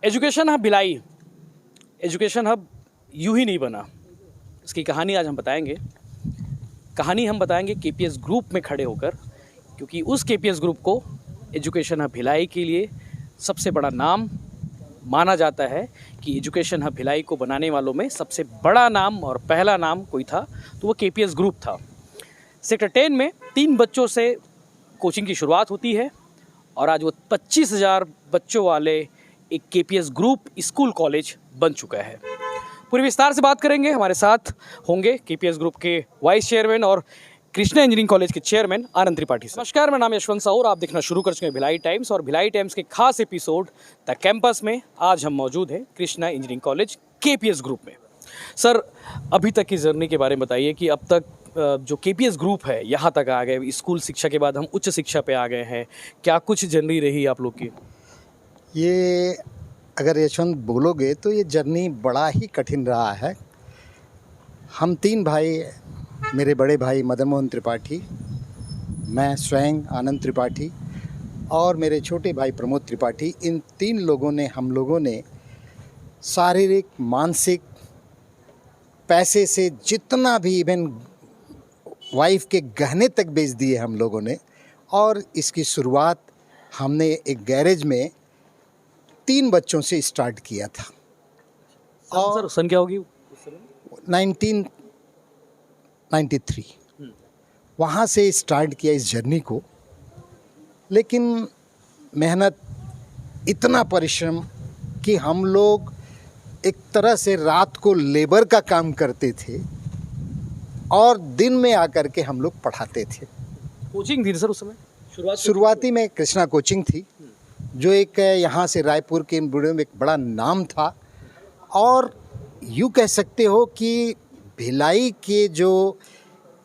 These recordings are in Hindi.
Education hub Bhilai, education hub यूं ही नहीं बना। इसकी कहानी आज हम बताएंगे। कहानी हम बताएंगे केपीएस ग्रुप में खड़े होकर, क्योंकि उस केपीएस ग्रुप को एजुकेशन हब भिलाई के लिए सबसे बड़ा नाम माना जाता है कि एजुकेशन हब भिलाई को बनाने वालों में सबसे बड़ा नाम और पहला नाम कोई था तो वो केपीएस ग्रुप था। सेक्टर 10 में 3 बच्चों से कोचिंग की शुरुआत होती है और आज वो 25,000 बच्चों वाले एक केपीएस ग्रुप स्कूल कॉलेज बन चुका है। पूरी विस्तार से बात करेंगे। हमारे साथ होंगे केपीएस ग्रुप के वाइस चेयरमैन और कृष्णा इंजीनियरिंग कॉलेज के चेयरमैन आनंद त्रिपाठी। नमस्कार, मेरा नाम यशवंत साहू और आप देखना शुरू कर चुके हैं भिलाई टाइम्स। और भिलाई टाइम्स के खास एपिसोड द कैंपस में आज हम मौजूद हैं Krishna engineering college KPS group में। सर, अभी तक की जर्नी के बारे में बताइए कि अब तक जो केपीएस ग्रुप है यहाँ तक आ गए, स्कूल शिक्षा के बाद हम उच्च शिक्षा पे आ गए हैं, क्या कुछ जर्नी रही आप लोग की? ये अगर यशवंत बोलोगे तो ये जर्नी बड़ा ही कठिन रहा है। हम 3 भाई, मेरे बड़े भाई मदन मोहन त्रिपाठी, मैं स्वयं आनंद त्रिपाठी और मेरे छोटे भाई प्रमोद त्रिपाठी, इन 3 लोगों ने, हम लोगों ने शारीरिक, मानसिक, पैसे से जितना भी, इवन वाइफ के गहने तक बेच दिए हम लोगों ने। और इसकी शुरुआत हमने एक गैरेज में 3 बच्चों से स्टार्ट किया था। और सन क्या होगी? 1993 वहाँ से स्टार्ट किया इस जर्नी को। लेकिन मेहनत, इतना परिश्रम कि हम लोग एक तरह से रात को लेबर का काम करते थे और दिन में आकर के हम लोग पढ़ाते थे। कोचिंग थी सर उस समय? शुरुआती में कृष्णा कोचिंग थी, जो एक यहाँ से रायपुर के बुढ़े में एक बड़ा नाम था। और यूँ कह सकते हो कि भिलाई के जो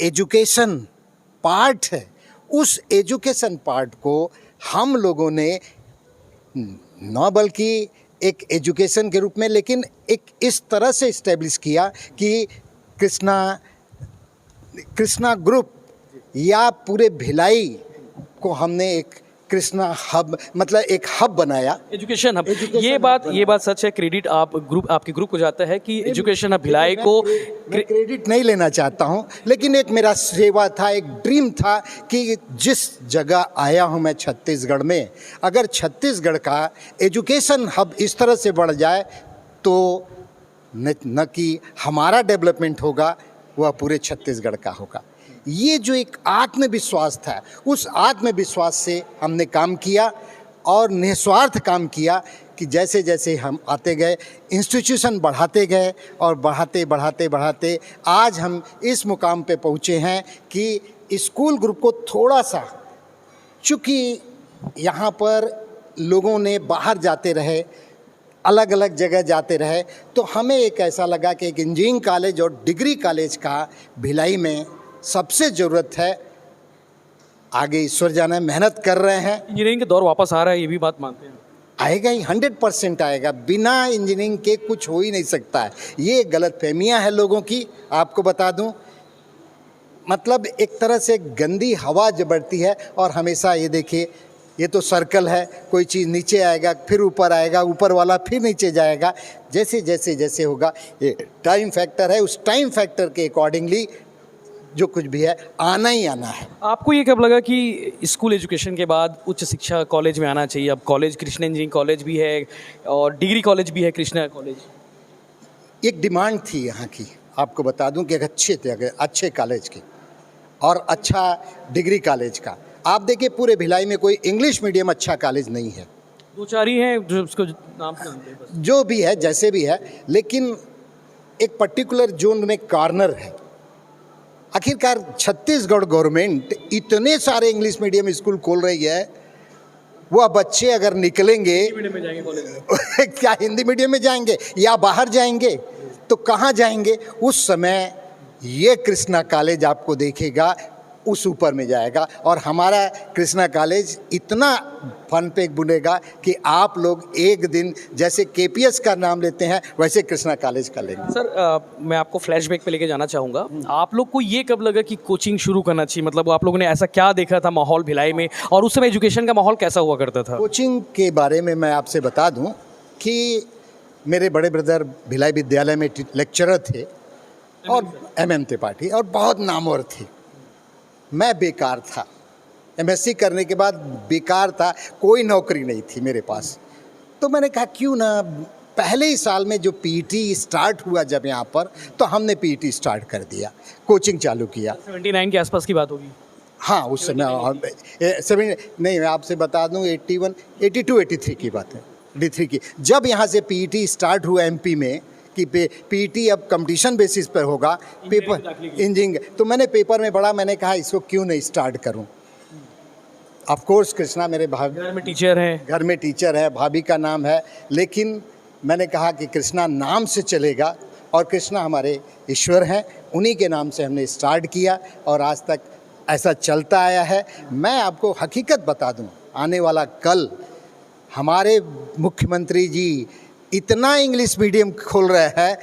एजुकेशन पार्ट है, उस एजुकेशन पार्ट को हम लोगों ने न बल्कि एक एजुकेशन के रूप में, लेकिन एक इस तरह से इस्टेब्लिश किया कि कृष्णा ग्रुप या पूरे भिलाई को हमने एक कृष्णा हब, मतलब एक हब बनाया, एजुकेशन हब। ये बात सच है। क्रेडिट आपके ग्रुप को जाता है कि एजुकेशन हब भिलाई को। मैं क्रेडिट नहीं लेना चाहता हूँ, लेकिन एक मेरा सेवा था, एक ड्रीम था कि जिस जगह आया हूँ मैं छत्तीसगढ़ में, अगर छत्तीसगढ़ का एजुकेशन हब इस तरह से बढ़ जाए तो न कि हमारा डेवलपमेंट होगा, वह पूरे छत्तीसगढ़ का होगा। ये जो एक आत्मविश्वास था, उस आत्मविश्वास से हमने काम किया और निस्वार्थ काम किया कि जैसे जैसे हम आते गए, इंस्टीट्यूशन बढ़ाते गए और बढ़ाते आज हम इस मुकाम पे पहुँचे हैं कि स्कूल ग्रुप को थोड़ा सा, चूँकि यहाँ पर लोगों ने बाहर जाते रहे, अलग अलग जगह जाते रहे, तो हमें एक ऐसा लगा कि एक इंजीनियरिंग कॉलेज और डिग्री कॉलेज का भिलाई में सबसे ज़रूरत है। आगे ईश्वर जाने, मेहनत कर रहे हैं। इंजीनियरिंग के दौर वापस आ रहा है, ये भी बात मानते हैं? आएगा ही, 100% आएगा। बिना इंजीनियरिंग के कुछ हो ही नहीं सकता है। ये गलतफहमियां हैं लोगों की, आपको बता दूं। मतलब एक तरह से गंदी हवा जो बढ़ती है, और हमेशा ये देखिए, ये तो सर्कल है, कोई चीज़ नीचे आएगा फिर ऊपर आएगा, ऊपर वाला फिर नीचे जाएगा। जैसे होगा, ये टाइम फैक्टर है, उस टाइम फैक्टर के अकॉर्डिंगली जो कुछ भी है आना ही आना है। आपको ये कब लगा कि स्कूल एजुकेशन के बाद उच्च शिक्षा कॉलेज में आना चाहिए? अब कॉलेज कृष्णा इंजीनियरिंग कॉलेज भी है और डिग्री कॉलेज भी है, कृष्णा कॉलेज। एक डिमांड थी यहाँ की, आपको बता दूं कि एक अच्छे कॉलेज की और अच्छा डिग्री कॉलेज का। आप देखिए, पूरे भिलाई में कोई इंग्लिश मीडियम अच्छा कॉलेज नहीं है। 2-4 ही हैं जो उसको नाम जानते हैं बस। जो भी है, जैसे भी है, लेकिन एक पर्टिकुलर जोन में कॉर्नर है। आखिरकार छत्तीसगढ़ गवर्नमेंट इतने सारे इंग्लिश मीडियम स्कूल खोल रही है, वह बच्चे अगर निकलेंगे क्या हिंदी मीडियम में जाएंगे या बाहर जाएंगे, तो कहाँ जाएंगे? उस समय ये कृष्णा कॉलेज आपको देखेगा उस ऊपर में जाएगा। और हमारा कृष्णा कॉलेज इतना फन पे बुनेगा कि आप लोग एक दिन जैसे केपीएस का नाम लेते हैं, वैसे कृष्णा कॉलेज का लेंगे। सर, मैं आपको फ्लैशबैक पे लेके जाना चाहूँगा। आप लोग को ये कब लगा कि कोचिंग शुरू करना चाहिए? मतलब आप लोगों ने ऐसा क्या देखा था माहौल भिलाई में, और उस समय एजुकेशन का माहौल कैसा हुआ करता था? कोचिंग के बारे में मैं आपसे बता दूं कि मेरे बड़े ब्रदर भिलाई विद्यालय में लेक्चरर थे और MM त्रिपाठी, और बहुत नामवर थे। मैं बेकार था, MSc करने के बाद बेकार था, कोई नौकरी नहीं थी मेरे पास। तो मैंने कहा क्यों ना पहले ही साल में जो PET स्टार्ट हुआ जब यहाँ पर, तो हमने PET स्टार्ट कर दिया, कोचिंग चालू किया। 79 के आसपास की बात होगी। हाँ, उस समय 7 नहीं, मैं आपसे बता दूँ 81, 82, 83 की बात है, 83 की। जब यहाँ से PET स्टार्ट हुआ MP में कि PET अब कंपटीशन बेसिस पर होगा, पेपर इंजीनियरिंग, तो मैंने पेपर में पढ़ा, मैंने कहा इसको क्यों नहीं स्टार्ट करूँ। ऑफ कोर्स कृष्णा मेरे घर में टीचर है, घर में टीचर है, भाभी का नाम है, लेकिन मैंने कहा कि कृष्णा नाम से चलेगा, और कृष्णा हमारे ईश्वर हैं, उन्हीं के नाम से हमने स्टार्ट किया और आज तक ऐसा चलता आया है। मैं आपको हकीकत बता दूं, आने वाला कल हमारे मुख्यमंत्री जी इतना इंग्लिश मीडियम खोल रहे हैं,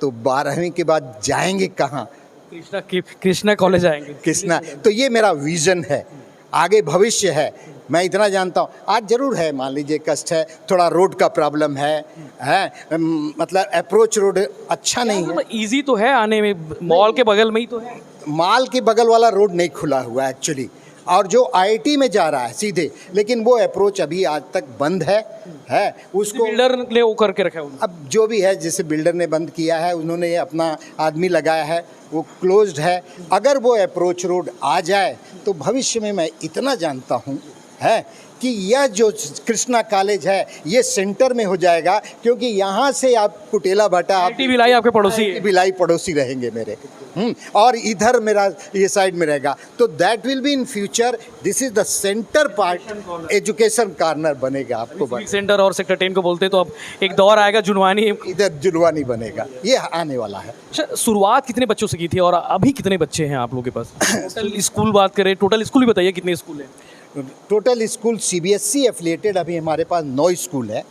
तो 12वीं के बाद जाएंगे कहाँ? कृष्णा कॉलेज आएंगे। कृष्णा, तो ये मेरा विज़न है, आगे भविष्य है। मैं इतना जानता हूँ, आज ज़रूर है, मान लीजिए कष्ट है, थोड़ा रोड का प्रॉब्लम है, मतलब अप्रोच रोड अच्छा नहीं है। ईजी तो है आने में, मॉल के बगल में ही तो है। माल के बगल वाला रोड नहीं खुला हुआ है एक्चुअली, और जो IIT में जा रहा है सीधे, लेकिन वो अप्रोच अभी आज तक बंद है उसको बिल्डर ने वो करके रखा है। अब जो भी है, जैसे बिल्डर ने बंद किया है, उन्होंने अपना आदमी लगाया है, वो क्लोज्ड है। अगर वो अप्रोच रोड आ जाए तो भविष्य में मैं इतना जानता हूँ है कि यह जो कृष्णा कॉलेज है ये सेंटर में हो जाएगा, क्योंकि यहाँ से आप कुटेला भाटा, आप भिलाई आपके पड़ोसी है। भिलाई पड़ोसी रहेंगे मेरे, और इधर मेरा ये साइड में रहेगा, तो that will be in future, this is the centre part, education corner बनेगा आपको। सेंटर और सेक्टर 10 को बोलते तो अब एक दौर आएगा जुनवानी, इधर जुलवानी बनेगा, ये आने वाला है। अच्छा, शुरुआत कितने बच्चों से की थी और अभी कितने बच्चे हैं आप लोगों के पास? टोटल स्कूल बात करें, टोटल स्कूल भी बताइए कितने स्कूल हैं? टोटल स्कूल CBSE एफिलिएटेड अभी हमारे पास 9 स्कूल है,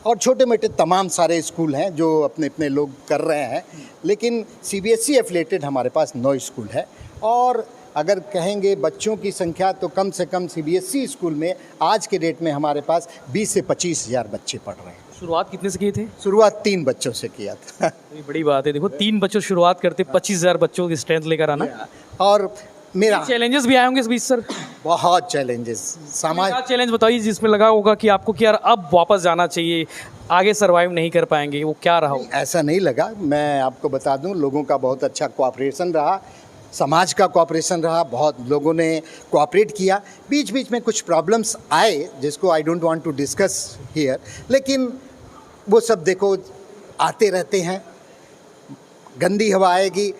और छोटे मोटे तमाम सारे स्कूल हैं जो अपने अपने लोग कर रहे हैं, लेकिन CBSE एफिलिएटेड हमारे पास 9 स्कूल है। और अगर कहेंगे बच्चों की संख्या, तो कम से कम CBSE स्कूल में आज के डेट में हमारे पास 20 से 25 हज़ार बच्चे पढ़ रहे हैं। शुरुआत कितने से किए थे? शुरुआत 3 बच्चों से किया था। ये बड़ी बात है, देखो 3 बच्चों शुरुआत करते, 25,000 बच्चों की स्ट्रेंथ लेकर आना। और मेरा चैलेंजेस भी आए होंगे इस बीच सर? बहुत चैलेंजेस, समाज चैलेंज बताइए जिसमें लगा होगा कि आपको कि यार अब वापस जाना चाहिए, आगे सरवाइव नहीं कर पाएंगे, वो क्या रहा? ऐसा नहीं लगा, मैं आपको बता दूं, लोगों का बहुत अच्छा कोऑपरेशन रहा, समाज का कोऑपरेशन रहा, बहुत लोगों ने कोऑपरेट किया। बीच बीच में कुछ प्रॉब्लम्स आए जिसको I don't want to discuss here, लेकिन वो सब देखो आते रहते हैं, गंदी हवा आएगी,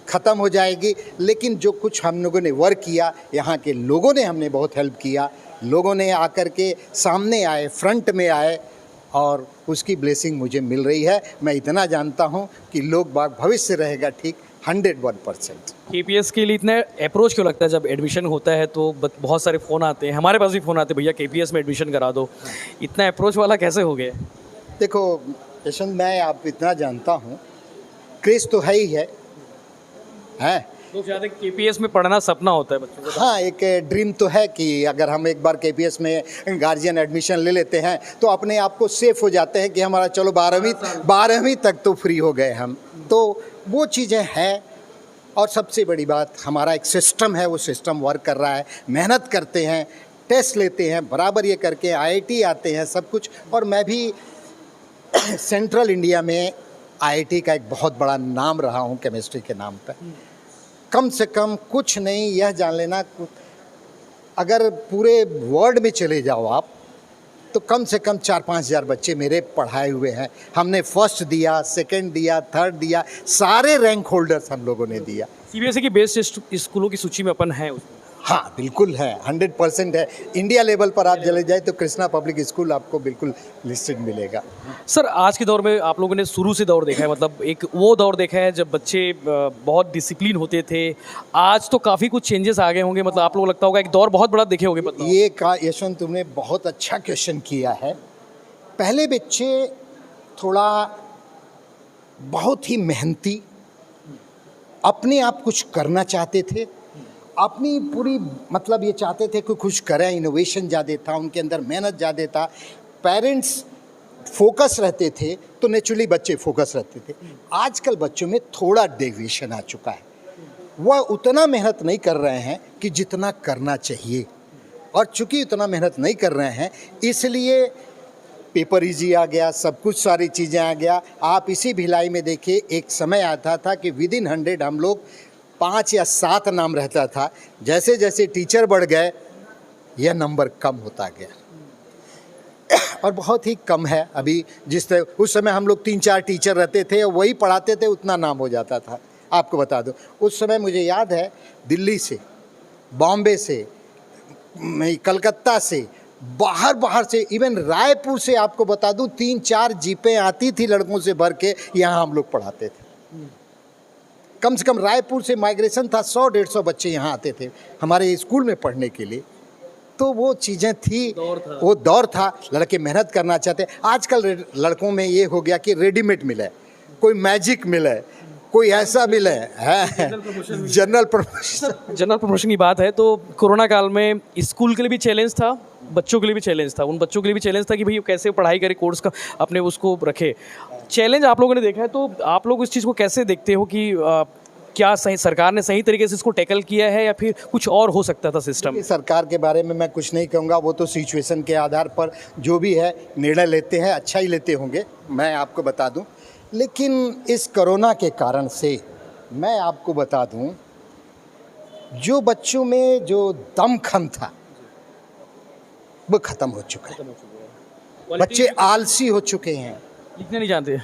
ख़त्म हो जाएगी, लेकिन जो कुछ हम लोगों ने वर्क किया, यहाँ के लोगों ने हमने बहुत हेल्प किया, लोगों ने आकर के सामने आए, फ्रंट में आए, और उसकी ब्लेसिंग मुझे मिल रही है। मैं इतना जानता हूँ कि लोग बाग भविष्य रहेगा ठीक 101%। KPS के लिए इतना अप्रोच क्यों लगता है? जब एडमिशन होता है तो बहुत सारे फ़ोन आते हैं, हमारे पास भी फ़ोन आते हैं, भैया KPS में एडमिशन करा दो, इतना अप्रोच वाला कैसे हो गया? देखो यशवंत, मैं आप इतना जानता हूँ, क्रेज़ तो है ही है। लोग चाहते हैं KPS में पढ़ना सपना होता है बच्चों का। हाँ, एक ड्रीम तो है कि अगर हम एक बार KPS में गार्जियन एडमिशन ले लेते हैं तो अपने आप को सेफ हो जाते हैं कि हमारा चलो 12वीं तक तो फ्री हो गए हम, तो वो चीज़ें हैं। और सबसे बड़ी बात, हमारा एक सिस्टम है, वो सिस्टम वर्क कर रहा है, मेहनत करते हैं, टेस्ट लेते हैं, बराबर ये करके IIT आते हैं, सब कुछ। और मैं भी सेंट्रल इंडिया में IIT का एक बहुत बड़ा नाम रहा हूँ केमिस्ट्री के नाम पर। कम से कम कुछ नहीं, यह जान लेना, अगर पूरे वर्ल्ड में चले जाओ आप, तो कम से कम 4-5 हज़ार बच्चे मेरे पढ़ाए हुए हैं। हमने फर्स्ट दिया, सेकंड दिया, थर्ड दिया, सारे रैंक होल्डर्स हम लोगों ने दिया। CBSE की बेस्ट स्कूलों की सूची में अपन है उसमें? हाँ बिल्कुल है, 100% है। इंडिया लेवल पर आप चले जाए तो कृष्णा पब्लिक स्कूल आपको बिल्कुल लिस्टेड मिलेगा। सर, आज के दौर में आप लोगों ने शुरू से दौर देखा है, मतलब एक वो दौर देखा है जब बच्चे बहुत डिसिप्लिन होते थे, आज तो काफ़ी कुछ चेंजेस आ गए होंगे, मतलब आप लोगों को लगता होगा एक दौर बहुत बड़ा देखे होंगे। मतलब ये का यशवंत, तुमने बहुत अच्छा क्वेश्चन किया है। पहले बच्चे थोड़ा बहुत ही मेहनती, अपने आप कुछ करना चाहते थे, अपनी पूरी मतलब ये चाहते थे कि कुछ करें, इनोवेशन ज़्यादा था उनके अंदर, मेहनत ज़्यादा था। पेरेंट्स फोकस रहते थे तो नेचुरली बच्चे फोकस रहते थे। आजकल बच्चों में थोड़ा डेविएशन आ चुका है, वह उतना मेहनत नहीं कर रहे हैं कि जितना करना चाहिए, और चूंकि उतना मेहनत नहीं कर रहे हैं इसलिए पेपर इजी आ गया, सब कुछ सारी चीज़ें आ गया। आप इसी भिलाई में देखिए, एक समय आता था कि विदिन 100 हम लोग 5 या 7 नाम रहता था। जैसे जैसे टीचर बढ़ गए यह नंबर कम होता गया और बहुत ही कम है अभी। जिस तरह उस समय हम लोग 3-4 टीचर रहते थे और वही पढ़ाते थे, उतना नाम हो जाता था। आपको बता दो, उस समय मुझे याद है दिल्ली से, बॉम्बे से, कलकत्ता से, बाहर से, इवन रायपुर से आपको बता दूं 3-4 जीपें आती थी लड़कों से भर के, यहाँ हम लोग पढ़ाते थे। कम से कम रायपुर से माइग्रेशन था, 100-150 बच्चे यहाँ आते थे हमारे स्कूल में पढ़ने के लिए। तो वो चीज़ें थी, वो दौर था, लड़के मेहनत करना चाहते। आजकल लड़कों में ये हो गया कि रेडीमेड मिले, कोई मैजिक मिले, कोई ऐसा मिले है, जनरल प्रमोशन की बात है तो कोरोना काल में स्कूल के लिए भी चैलेंज था, बच्चों के लिए भी चैलेंज था। उन बच्चों के लिए भी चैलेंज था कि भाई कैसे पढ़ाई करें, कोर्स का अपने उसको रखे। चैलेंज आप लोगों ने देखा है, तो आप लोग इस चीज़ को कैसे देखते हो कि क्या सही सरकार ने सही तरीके से इसको टैकल किया है या फिर कुछ और हो सकता था सिस्टम? सरकार के बारे में मैं कुछ नहीं कहूँगा, वो तो सिचुएशन के आधार पर जो भी है निर्णय लेते हैं, अच्छा ही लेते होंगे, मैं आपको बता दूं। लेकिन इस कोरोना के कारण से मैं आपको बता दूं, जो बच्चों में जो दमखम था वो ख़त्म हो चुका है। बच्चे आलसी हो चुके हैं, लिखने नहीं जानते,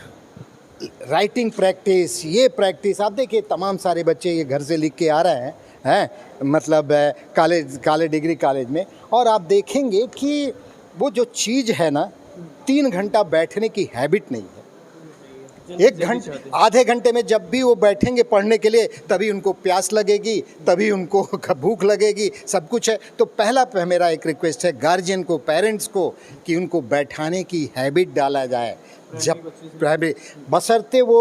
राइटिंग प्रैक्टिस, ये प्रैक्टिस। आप देखिए तमाम सारे बच्चे ये घर से लिख के आ रहे हैं मतलब काले डिग्री कॉलेज में, और आप देखेंगे कि वो जो चीज़ है ना, 3 घंटा बैठने की हैबिट नहीं है। 1 घंटे, आधे घंटे में जब भी वो बैठेंगे पढ़ने के लिए, तभी उनको प्यास लगेगी, तभी उनको भूख लगेगी, सब कुछ है। तो पहला मेरा एक रिक्वेस्ट है गार्जियन को, पेरेंट्स को, कि उनको बैठाने की हैबिट डाला जाए। जब बशर्ते वो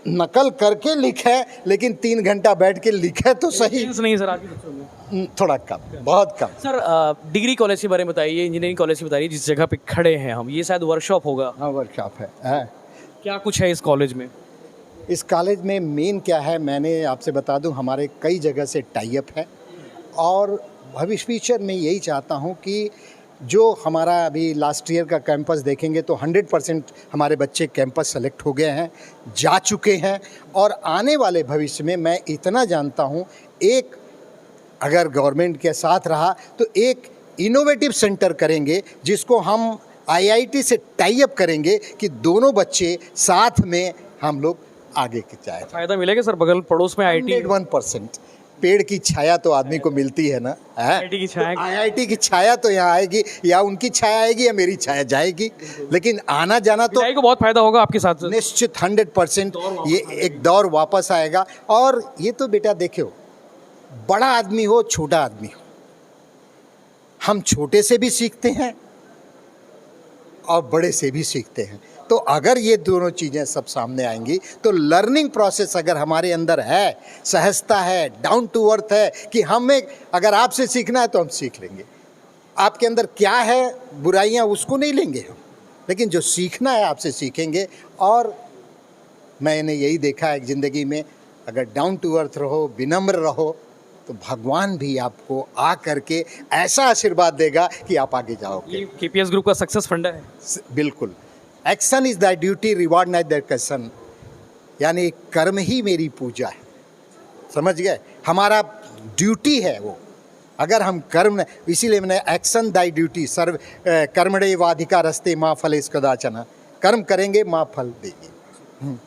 नकल करके लिखे, लेकिन 3 घंटा बैठ के लिखे तो सही। नहीं सर, आपके बच्चों में थोड़ा कम, बहुत कम। सर डिग्री कॉलेज के बारे में बताइए, इंजीनियरिंग कॉलेज की बताइए, जिस जगह पे खड़े हैं हम, ये शायद वर्कशॉप होगा। हाँ, वर्कशॉप है। क्या कुछ है इस कॉलेज में? इस कॉलेज में मेन क्या है, मैंने आपसे बता दूं, हमारे कई जगह से टाई अप है, और भविष्य फ्यूचर में यही चाहता हूं कि जो हमारा अभी लास्ट ईयर का कैंपस देखेंगे तो 100% हमारे बच्चे कैंपस सेलेक्ट हो गए हैं, जा चुके हैं। और आने वाले भविष्य में मैं इतना जानता हूं, एक अगर गवर्नमेंट के साथ रहा तो एक इनोवेटिव सेंटर करेंगे, जिसको हम IIT से टाई अप करेंगे कि दोनों बच्चे साथ में हम लोग आगे की जाए। फायदा मिलेगा सर, बगल पड़ोस में IIT। 101% पेड़ की छाया तो आदमी को मिलती है ना, IIT की छाया, IIT की छाया तो यहाँ आएगी, या उनकी छाया आएगी या मेरी छाया जाएगी, लेकिन आना जाना तो को बहुत फायदा होगा आपके साथ निश्चित 100%। ये एक दौर वापस आएगा। और ये तो बेटा देखो, बड़ा आदमी हो छोटा आदमी हो, हम छोटे से भी सीखते हैं और बड़े से भी सीखते हैं। तो अगर ये दोनों चीज़ें सब सामने आएंगी तो लर्निंग प्रोसेस अगर हमारे अंदर है, सहजता है, डाउन टू अर्थ है, कि हमें अगर आपसे सीखना है तो हम सीख लेंगे। आपके अंदर क्या है बुराइयां, उसको नहीं लेंगे हम, लेकिन जो सीखना है आपसे सीखेंगे। और मैंने यही देखा है ज़िंदगी में, अगर डाउन टू अर्थ रहो, विनम्र रहो, तो भगवान भी आपको आ करके ऐसा आशीर्वाद देगा कि आप आगे जाओगे। KPS ग्रुप का सक्सेस फंडा है। बिल्कुल। Action is the duty, reward night the question, यानी कर्म ही मेरी पूजा है, समझ गए? हमारा ड्यूटी है वो। अगर हम कर्म, इसीलिए मैंने एक्शन दाई ड्यूटी, सर्व कर्मणे वाधिकारस्ते माँ फलेश कदाचन, कर्म करेंगे माँ फल देगी।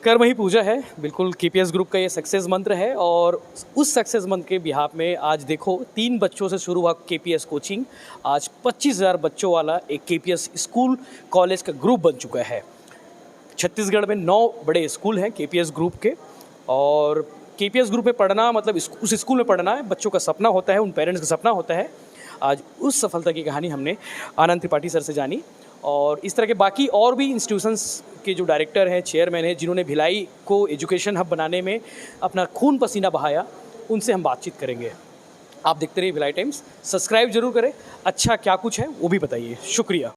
कर्म ही पूजा है, बिल्कुल KPS ग्रुप का ये सक्सेस मंत्र है। और उस सक्सेस मंत्र के बिहाफ में आज देखो 3 बच्चों से शुरू हुआ KPS कोचिंग, आज 25,000 बच्चों वाला एक KPS स्कूल कॉलेज का ग्रुप बन चुका है। छत्तीसगढ़ में 9 बड़े स्कूल हैं KPS ग्रुप के, और KPS ग्रुप में पढ़ना मतलब उस स्कूल में पढ़ना है, बच्चों का सपना होता है, उन पेरेंट्स का सपना होता है। आज उस सफलता की कहानी हमने आनंद त्रिपाठी सर से जानी, और इस तरह के बाकी और भी इंस्टीट्यूशंस के जो डायरेक्टर हैं, चेयरमैन हैं, जिन्होंने भिलाई को एजुकेशन हब बनाने में अपना खून पसीना बहाया, उनसे हम बातचीत करेंगे। आप देखते रहिए भिलाई टाइम्स, सब्सक्राइब जरूर करें, अच्छा क्या कुछ है वो भी बताइए। शुक्रिया।